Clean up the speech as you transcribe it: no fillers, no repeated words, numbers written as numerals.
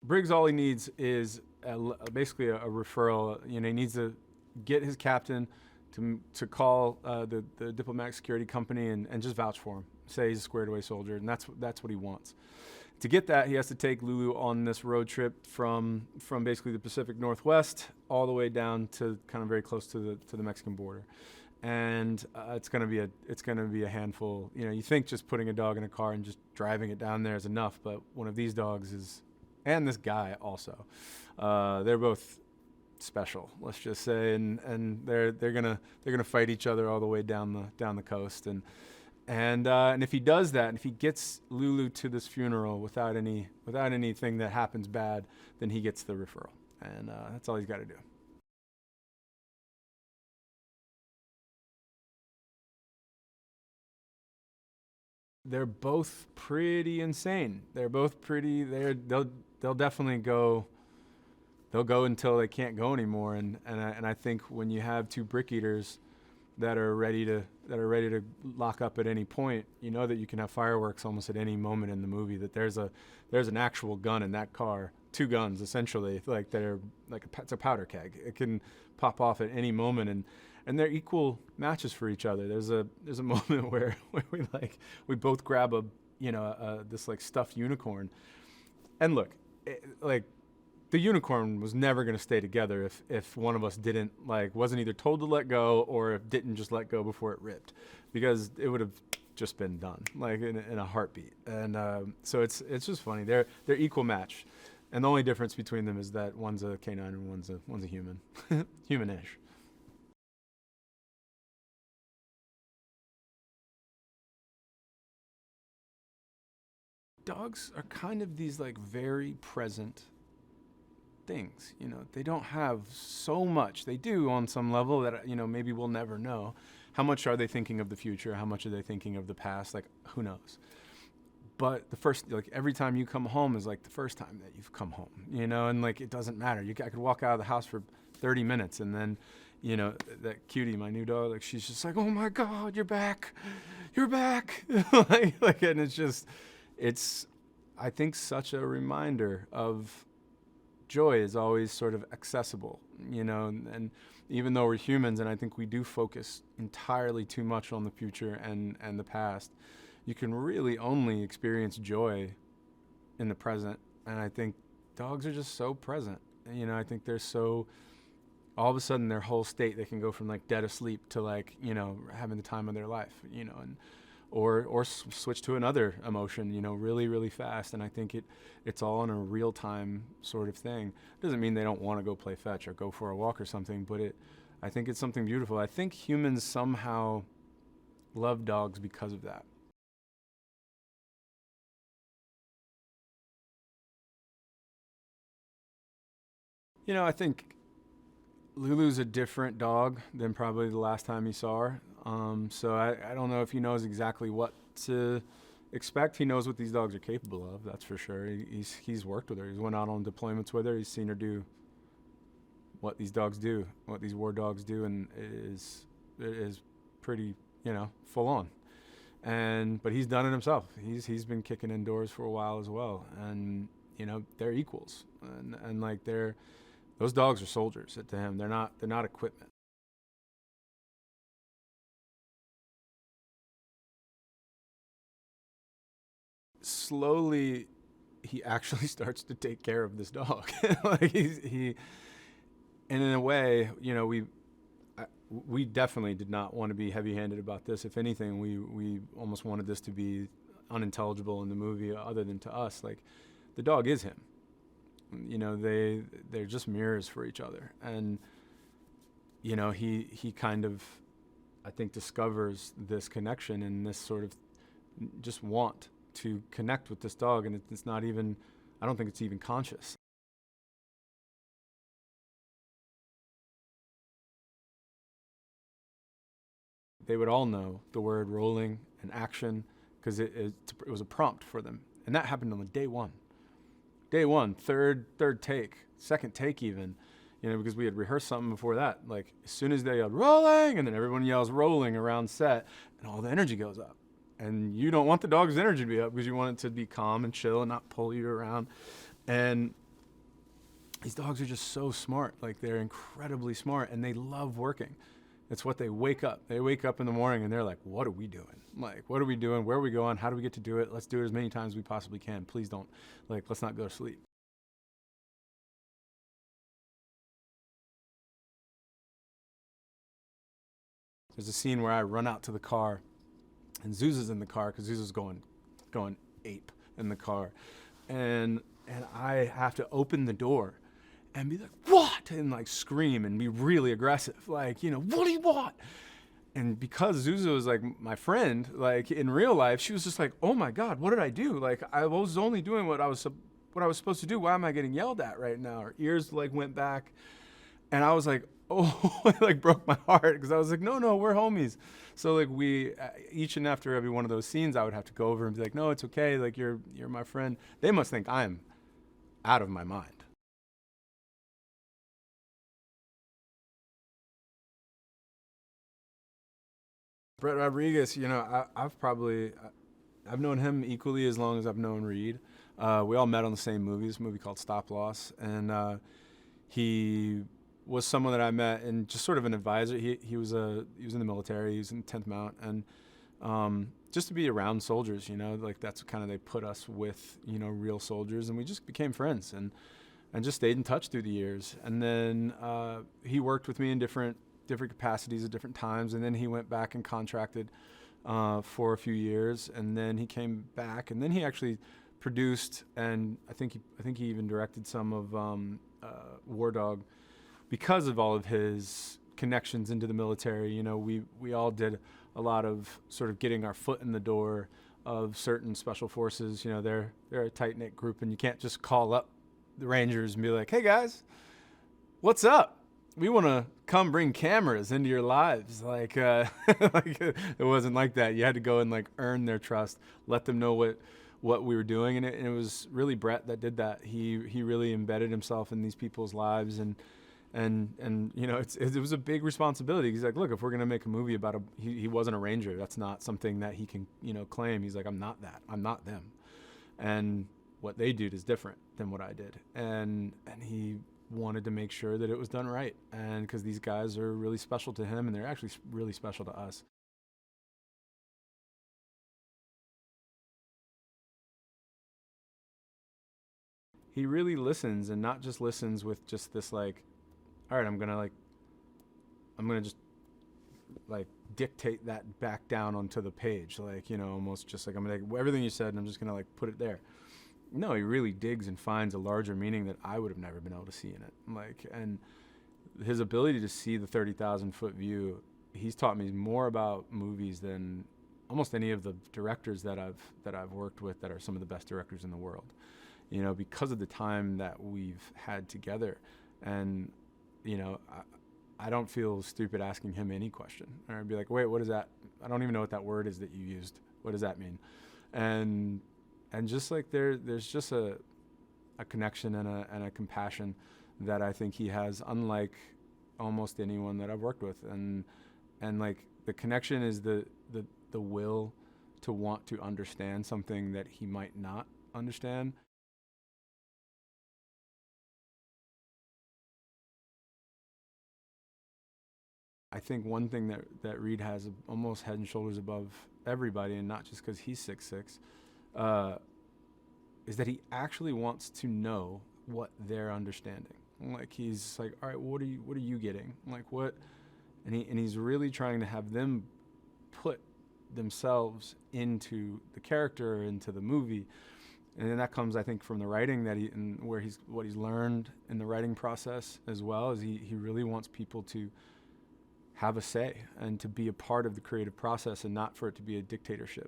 Briggs, all he needs is basically a referral. He needs to get his captain to call the diplomatic security company and just vouch for him. Say he's a squared away soldier, and that's what he wants. To get that, he has to take Lulu on this road trip from basically the Pacific Northwest all the way down to kind of very close to the Mexican border. And it's gonna be a handful. You think just putting a dog in a car and just driving it down there is enough, but one of these dogs is, and this guy also, they're both special, let's just say, and they're gonna fight each other all the way down the coast. And if he does that, and if he gets Lulu to this funeral without anything that happens bad, then he gets the referral, and that's all he's got to do. They're both pretty insane. They're both pretty. They'll definitely go. They'll go until they can't go anymore. And I think when you have two brick eaters that are ready to lock up at any point, that you can have fireworks almost at any moment in the movie. That there's an actual gun in that car, two guns essentially, like they're like it's a powder keg. It can pop off at any moment, and they're equal matches for each other. There's a moment where we both grab this like stuffed unicorn, and look, the unicorn was never going to stay together if one of us wasn't either told to let go or if didn't just let go before it ripped, because it would have just been done in a heartbeat. And so it's just funny. They're equal match, and the only difference between them is that one's a canine and one's a human, humanish. Dogs are kind of these very present things. They don't have so much. They do on some level that maybe we'll never know. How much are they thinking of the future? How much are they thinking of the past? Who knows? But the first, every time you come home is the first time that you've come home, and it doesn't matter. I could walk out of the house for 30 minutes and then, that cutie, my new dog, she's just like, oh my God, you're back. And it's, I think, such a reminder of joy is always sort of accessible, and even though we're humans, and I think we do focus entirely too much on the future and the past, you can really only experience joy in the present. And I think dogs are just so present. I think they're so, all of a sudden their whole state, they can go from dead asleep to having the time of their life, and or switch to another emotion, really, really fast. And I think it's all in a real time sort of thing. Doesn't mean they don't want to go play fetch or go for a walk or something, but I think it's something beautiful. I think humans somehow love dogs because of that. I think Lulu's a different dog than probably the last time you saw her. So I don't know if he knows exactly what to expect. He knows what these dogs are capable of, that's for sure. He's worked with her. He's went out on deployments with her. He's seen her do what these dogs do, what these war dogs do, and it is pretty, full on. But he's done it himself. He's been kicking indoors for a while as well, and they're equals, and those dogs are soldiers to him. They're not equipment. Slowly, he actually starts to take care of this dog. And in a way, we definitely did not want to be heavy-handed about this. If anything, we almost wanted this to be unintelligible in the movie, other than to us. The dog is him. They're just mirrors for each other. And he kind of, I think, discovers this connection and this sort of just want to connect with this dog, and it's not even, I don't think it's even conscious. They would all know the word rolling and action because it was a prompt for them, and that happened on the day one. Day one, third take, second take even, because we had rehearsed something before that. As soon as they yelled rolling, and then everyone yells rolling around set, and all the energy goes up. And you don't want the dog's energy to be up because you want it to be calm and chill and not pull you around. And these dogs are just so smart. Like, they're incredibly smart, and they love working. It's what they wake up. They wake up in the morning and they're like, what are we doing? Like, what are we doing? Where are we going? How do we get to do it? Let's do it as many times as we possibly can. Please don't, like, let's not go to sleep. There's a scene where I run out to the car and Zuza's in the car because Zuza's going ape in the car. And I have to open the door and be like, what? And like scream and be really aggressive. Like, what do you want? And because Zuzu was like my friend, like in real life, she was just like, oh my God, what did I do? Like, I was only doing what I was supposed to do. Why am I getting yelled at right now? Her ears like went back. And I was like, oh, it like broke my heart because I was like, no, we're homies. So like we, each and after every one of those scenes, I would have to go over and be like, no, it's okay. Like you're my friend. They must think I'm out of my mind. Brett Rodriguez, I've known him equally as long as I've known Reed. We all met on the same movie, this movie called Stop Loss, and he was someone that I met and just sort of an advisor. He was in the military. He was in 10th Mount, and just to be around soldiers, like that's kind of they put us with real soldiers, and we just became friends and just stayed in touch through the years. And then he worked with me in different capacities at different times, and then he went back and contracted for a few years, and then he came back, and then he actually produced, and I think he even directed some of War Dog because of all of his connections into the military. We all did a lot of sort of getting our foot in the door of certain special forces. They're a tight knit group, and you can't just call up the Rangers and be like, "Hey guys, what's up? We want to come bring cameras into your lives." Like, like it wasn't like that. You had to go and like earn their trust, let them know what we were doing, and it was really Brett that did that. He really embedded himself in these people's lives, and it was a big responsibility. He's like, look, if we're gonna make a movie about he wasn't a Ranger. That's not something that he can claim. He's like, I'm not that. I'm not them, and what they did is different than what I did, and he wanted to make sure that it was done right, and because these guys are really special to him, and they're actually really special to us. He really listens, and not just listens with just this like, all right, I'm gonna just like dictate that back down onto the page, like almost just like I'm gonna take everything you said and I'm just gonna like put it there. No, he really digs and finds a larger meaning that I would have never been able to see in it. Like, and his ability to see the 30,000-foot view, he's taught me more about movies than almost any of the directors that I've worked with that are some of the best directors in the world. Because of the time that we've had together, and I don't feel stupid asking him any question. Or I'd be like, wait, what is that? I don't even know what that word is that you used. What does that mean? And just like there's just a connection and a compassion that I think he has, unlike almost anyone that I've worked with. And like the connection is the will to want to understand something that he might not understand. I think one thing that Reed has almost head and shoulders above everybody, and not just because he's 6'6", is that he actually wants to know what they're understanding. Like, he's like, all right, what are you getting? Like, what? And he's really trying to have them put themselves into the character, into the movie. And then that comes, I think, from the writing and what he's learned in the writing process as well. Is he really wants people to have a say and to be a part of the creative process, and not for it to be a dictatorship.